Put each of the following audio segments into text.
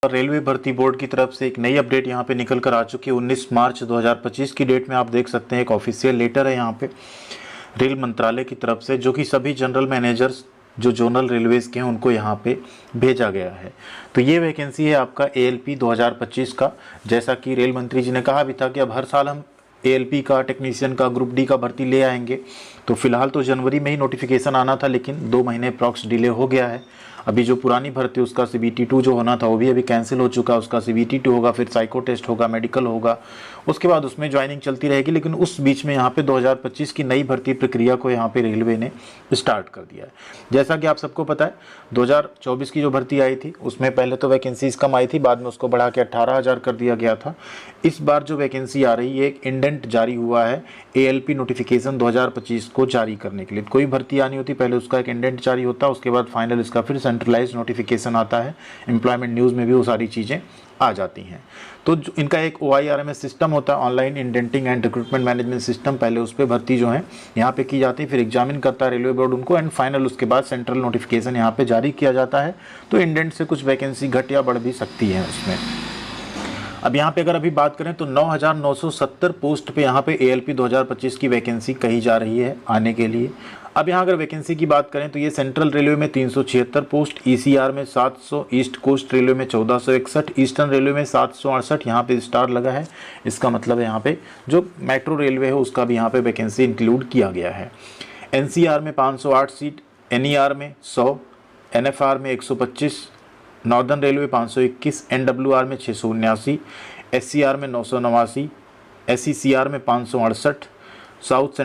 Railway भर्ती board की तरफ से एक नई अपडेट यहाँ पे निकल कर आ चुकी है। 19 मार्च 2025 की डेट में आप देख सकते हैं एक ऑफिशियल लेटर है यहाँ पे रेल मंत्रालय की तरफ से, जो कि सभी जनरल मैनेजर्स जो जोनल रेलवेज के हैं उनको यहाँ पे भेजा गया है। तो ये वैकेंसी है आपका ALP 2025 का। जैसा कि रेल मंत्री जी ने कहा भी था कि अब हर साल हम ALP का, टेक्नीशियन का, ग्रुप डी का भर्ती ले आएंगे। तो फिलहाल तो जनवरी में ही नोटिफिकेशन आना था, लेकिन 2 महीने अप्रॉक्स डिले हो गया है। अभी जो पुरानी भर्ती उसका CBT2 जो होना था वो भी अभी कैंसिल हो चुका है। उसका CBT2 होगा, फिर साइको टेस्ट होगा, मेडिकल होगा, उसके बाद उसमें ज्वाइनिंग चलती रहेगी। लेकिन उस बीच में यहाँ पे 2025 की नई भर्ती प्रक्रिया को यहाँ पे रेलवे ने स्टार्ट कर दिया है। जैसा कि आप सबको पता है 2024 की जो भर्ती आई थी उसमें पहले तो वैकेंसीज कम आई थी, बाद में उसको बढ़ा के 18,000 कर दिया गया था। इस बार जो वैकेंसी आ रही है, एक इंडेंट जारी हुआ है ALP नोटिफिकेशन 2025 को जारी करने के लिए। कोई भर्ती आनी होती पहले उसका एक इंडेंट जारी होता है, उसके बाद फाइनल इसका फिर सेंट्रलाइज्ड नोटिफिकेशन आता है। एम्प्लॉयमेंट न्यूज़ में भी वो सारी चीज़ें आ जाती हैं। तो इनका एक OIRMS सिस्टम होता है, online indenting and recruitment management system. पहले उस पर भर्ती जो है यहाँ पे की जाती है, फिर एग्जामिन करता है रेलवे बोर्ड उनको, एंड फाइनल उसके बाद सेंट्रल नोटिफिकेशन यहाँ पे जारी किया जाता है। तो इंडेंट से कुछ वैकेंसी घट या बढ़ भी सकती है उसमें। अब यहाँ पे अगर अभी बात करें तो 9,970 पोस्ट पे यहाँ पे ALP 2025 की वैकेंसी कही जा रही है आने के लिए। अब यहाँ अगर वैकेंसी की बात करें तो ये सेंट्रल रेलवे में 376 पोस्ट, ECR में 700, ईस्ट कोस्ट रेलवे में 1461, ईस्टर्न रेलवे में 768, यहाँ पे स्टार लगा है। इसका मतलब है यहाँ पे जो मेट्रो रेलवे है उसका भी यहाँ पे वैकेंसी इंक्लूड किया गया है। NCR में 508 सीट, NER में 100, NFR में 125, नॉर्दर्न रेलवे 521, NWR में 679, SCR में 989, SECR में 568, साउथ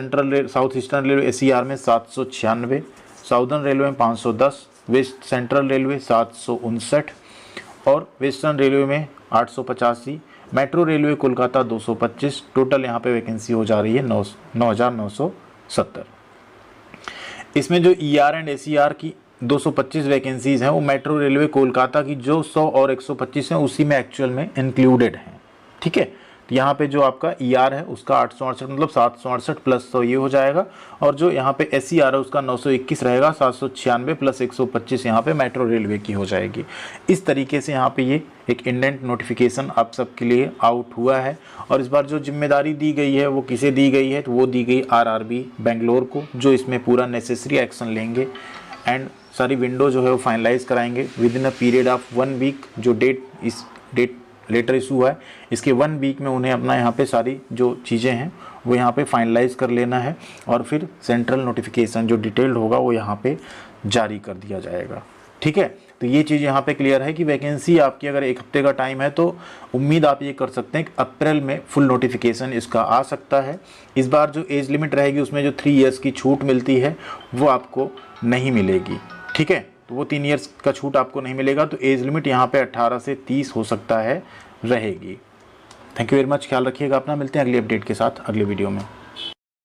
ईस्टर्न रेलवे SER में 796, साउदर्न रेलवे में 510, वेस्ट सेंट्रल रेलवे 759 और वेस्टर्न रेलवे में 885, मेट्रो रेलवे कोलकाता 225। टोटल यहाँ पे वैकेंसी हो जा रही है 9,970। इसमें जो ER एंड SER की 225 वैकेंसीज हैं वो मेट्रो रेलवे कोलकाता की जो 100 और 125 हैं उसी में एक्चुअल में इंक्लूडेड हैं। ठीक है, तो यहाँ पे जो आपका ER है उसका 868 मतलब 768 प्लस 100 ये हो जाएगा, और जो यहाँ पे SCR है उसका 921 रहेगा, 796 प्लस 125 यहाँ पे मेट्रो रेलवे की हो जाएगी। इस तरीके से यहाँ पे ये एक इंडेंट नोटिफिकेशन आप सबके लिए आउट हुआ है। और इस बार जो जिम्मेदारी दी गई है वो किसे दी गई है, तो वो दी गई RRB बेंगलोर को, जो इसमें पूरा नेसेसरी एक्शन लेंगे एंड सारी विंडो जो है वो फाइनलाइज कराएंगे within a period of 1 week. जो डेट लेटर इशू है इसके 1 वीक में उन्हें अपना यहाँ पे सारी जो चीज़ें हैं वो यहाँ पे फाइनलाइज कर लेना है, और फिर सेंट्रल नोटिफिकेशन जो डिटेल्ड होगा वो यहाँ पे जारी कर दिया जाएगा। ठीक है, तो ये चीज़ यहाँ पे क्लियर है कि वैकेंसी आपकी अगर 1 हफ्ते का टाइम है तो उम्मीद आप ये कर सकते हैं कि अप्रैल में फुल नोटिफिकेशन इसका आ सकता है। इस बार जो एज लिमिट रहेगी उसमें जो 3 इयर्स की छूट मिलती है वो आपको नहीं मिलेगी। ठीक है, तो वो 3 इयर्स का छूट आपको नहीं मिलेगा, तो एज लिमिट यहाँ पे 18 से 30 हो सकता है रहेगी। थैंक यू वेरी मच, ख्याल रखिएगा अपना। मिलते हैं अगली अपडेट के साथ अगले वीडियो में।